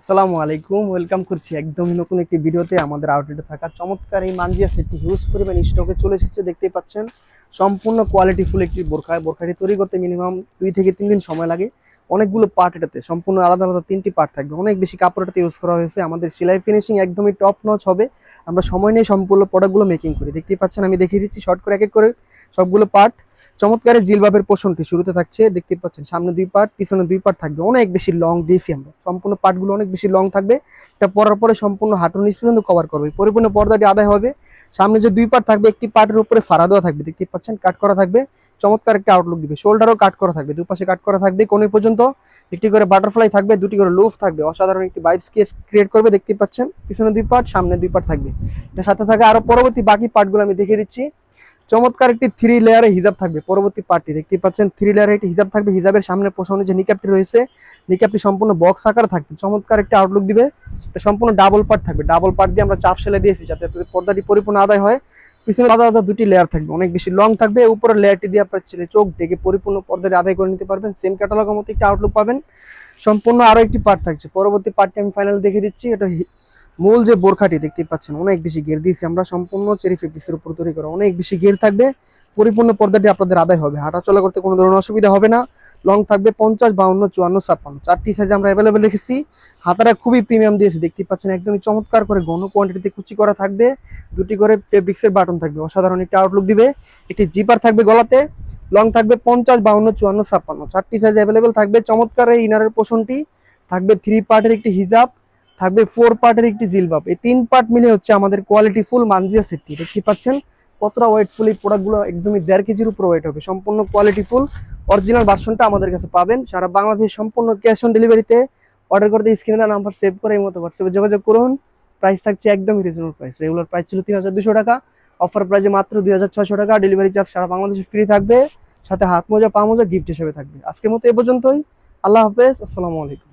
আসসালামু আলাইকুম, ওয়েলকাম করছি একদমই নতুন একটি ভিডিওতে। আমাদের আউটলেটে থাকা চমৎকার এই মানজিয়া সেটটি হিউজ পরিমাণ স্টকে চলে এসেছে, দেখতেই পাচ্ছেন। সম্পূর্ণ কোয়ালিটিফুল একটি বোরখাটি তৈরি করতে মিনিমাম 2 থেকে 3 দিন সময় লাগে। অনেকগুলো পার্ট এটাতে, সম্পূর্ণ আলাদা আলাদা 3টি পার্ট থাকবে। অনেক বেশি কাপড় এটাতে ইউজ করা হয়েছে। আমাদের সেলাই ফিনিশিং একদমই টপ নচ হবে। আমরা সময় নিয়ে সম্পূর্ণ প্রোডাক্টগুলো মেকিং করি, দেখতেই পাচ্ছেন। আমি দেখিয়ে দিচ্ছি শর্ট করে এক এক করে সবগুলো পার্ট। চমৎকার জিলবাবের পোষণটি শুরুতে থাকছে, দেখতে পাচ্ছেন। সামনে 2 পার্ট, পিছনে 2 পার্ট থাকবে। অনেক বেশি লং দিয়েছি আমরা, সম্পূর্ণ পার্টগুলো অনেক বেশি লং থাকবে। এটা পরার পরে সম্পূর্ণ হাঁটুর নিচ পর্যন্ত কভার করবে, পরিপূর্ণ পর্দাটি আদায় হবে। সামনে যে 2 পার্ট থাকবে, একটি পার্টের উপরে ফাড়া দেওয়া থাকবে, দেখতে পাচ্ছেন, কাট করা থাকবে। চমৎকার একটা আউটলুক দিবে। শোল্ডারও কাট করা থাকবে, দুপাশে কাট করা থাকবে। কোণে পর্যন্ত একটি করে বাটারফ্লাই থাকবে, 2টি করে লুফ থাকবে। অসাধারণ একটি ভাইবস ক্রিয়েট করবে, দেখতে পাচ্ছেন। পিছনে 2 পার্ট, সামনে 2 পার্ট থাকবে। এটার সাথে থাকে আরো পরবর্তী বাকি পার্টগুলো আমি দেখিয়ে দিচ্ছি। চমৎকার একটি 3 লেয়ারে হিজাব থাকবে পরবর্তী পার্টটি, দেখতে পাচ্ছেন। 3 লেয়ারে একটি হিজাব থাকবে। হিজাবের সামনে পোষণে যে নিকাপটি রয়েছে, নিকাপটি সম্পূর্ণ বক্স আকার থাকবে। চমৎকার একটা আউটলুক দিবে। এটা সম্পূর্ণ ডাবল পার্ট থাকবে। ডাবল পার্ট দিয়ে আমরা চাপ সেলাই দিয়েছি যাতে পর্দাটি পরিপূর্ণ আদায় হয়। পিছনে আলাদা আলাদা 2টি লেয়ার থাকবে, অনেক বেশি লং থাকবে। উপরের লেয়ারটি দিয়ে আপনার ছেলে চোখ ডেকে পরিপূর্ণ পর্দাটি আদায় করে নিতে পারবেন। সেম ক্যাটালগের মতো একটা আউটলুক পাবেন। সম্পূর্ণ আরো একটি পার্ট থাকছে। পরবর্তী পার্টটি আমি ফাইনাল দেখে দিচ্ছি। এটা মূল যে বোরখাটি দেখতে পাচ্ছেন, অনেক বেশি ঘের দিয়েছি আমরা, সম্পূর্ণ চেরি ফেব্রিক্সের উপর তৈরি করা। অনেক বেশি ঘের থাকবে, পরিপূর্ণ পর্দাটি আপনাদের আদায় হবে। হাঁটা চলা করতে কোনো ধরনের অসুবিধা হবে না। লং থাকবে 50, 52, 54, 56, 4টি সাইজ আমরা অ্যাভেলেবেল রেখেছি। হাতাটা খুবই প্রিমিয়াম দিয়েছি, দেখতে পাচ্ছেন। একদমই চমৎকার করে ঘন কোয়ান্টিটিতে কুচি করা থাকবে। 2টি করে ফেব্রিক্সের বাটন থাকবে, অসাধারণ একটা আউটলুক দিবে। একটি জিপার থাকবে গলাতে। লং থাকবে 50, 52, 54, 56, 4টি সাইজ অ্যাভেলেবেল থাকবে। চমৎকার এই ইনারের পোষণটি থাকবে। 3 পার্টের একটি হিজাব থাকবে, 4 পার্টের একটি জিলবাব। এই 3 পার্ট মিলে হচ্ছে আমাদের কোয়ালিটি ফুল মানজিয়া সেটটি, দেখতে পাচ্ছেন। কতটা ওয়েটফুল এই প্রোডাক্টগুলো, একদমই 1.5 কেজির উপর ওয়েট হবে। সম্পূর্ণ কোয়ালিটি ফুল অরিজিনাল ভার্সনটা আমাদের কাছে পাবেন। সারা বাংলাদেশ সম্পূর্ণ ক্যাশ অন ডেলিভারিতে। অর্ডার করতে স্ক্রিনে দেওয়া নাম্বার সেভ করে এই মতো হোয়াটসঅ্যাপে যোগাযোগ করুন। প্রাইস থাকছে একদমই রিজনেবল প্রাইস। রেগুলার প্রাইস ছিল 3200 টাকা, অফার প্রাইসে মাত্র 2600 টাকা। ডেলিভারি চার্জ সারা বাংলাদেশে ফ্রি থাকবে, সাথে হাত মোজা পা মোজা গিফট হিসেবে থাকবে। আজকের মতো এ পর্যন্তই। আল্লাহ হাফেজ, আসসালামু আলাইকুম।